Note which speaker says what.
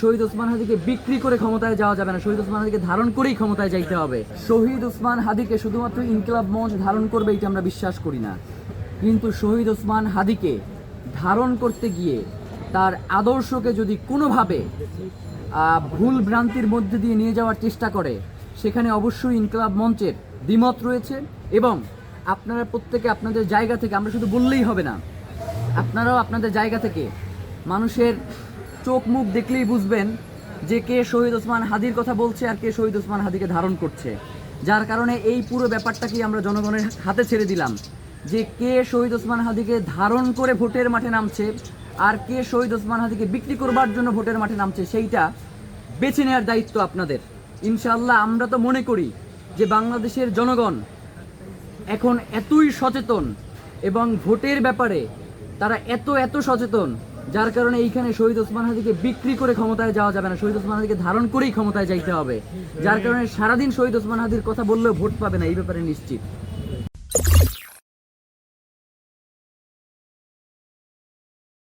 Speaker 1: শহীদ ওসমান হাদিকে বিক্রি করে ক্ষমতায় যাওয়া যাবে না, শহীদ ওসমান হাদিকে ধারণ করেই ক্ষমতায় যাইতে হবে। শহীদ ওসমান হাদিকে শুধুমাত্র ইনকিলাব মঞ্চ ধারণ করবে এটা আমরা বিশ্বাস করি না, কিন্তু শহীদ ওসমান হাদিকে ধারণ করতে গিয়ে তার আদর্শকে যদি কোনোভাবে ভুল ভ্রান্তির মধ্যে দিয়ে নিয়ে যাওয়ার চেষ্টা করে, সেখানে অবশ্যই ইনকিলাব মঞ্চের দ্বিমত রয়েছে। এবং আপনারা প্রত্যেকে আপনাদের জায়গা থেকে, আমরা শুধু বললেই হবে না, আপনারাও আপনাদের জায়গা থেকে মানুষের চোখ মুখ দেখলেই বুঝবেন যে কে শহীদ ওসমান হাদির কথা বলছে আর কে শহীদ ওসমান হাদিকে ধারণ করছে। যার কারণে এই পুরো ব্যাপারটাকেই আমরা জনগণের হাতে ছেড়ে দিলাম যে কে শহীদ ওসমান হাদিকে ধারণ করে ভোটের মাঠে নামছে আর কে শহীদ ওসমান হাদিকে বিক্রি করবার জন্য ভোটের মাঠে নামছে, সেইটা বেছে নেওয়ার দায়িত্ব আপনাদের। ইনশাআল্লাহ আমরা তো মনে করি যে বাংলাদেশের জনগণ এখন এতই সচেতন এবং ভোটের ব্যাপারে তারা এত সচেতন, যার কারণে এইখানে শহীদ ওসমান হাদিকে বিক্রি করে ক্ষমতায় যাওয়া যাবে না, শহীদ ওসমান হাদিকে ধারণ করেই ক্ষমতায় যাইতে হবে। যার কারণে সারাদিন শহীদ ওসমান হাদির কথা বললেও ভোট পাবে না, এই ব্যাপারে নিশ্চিত।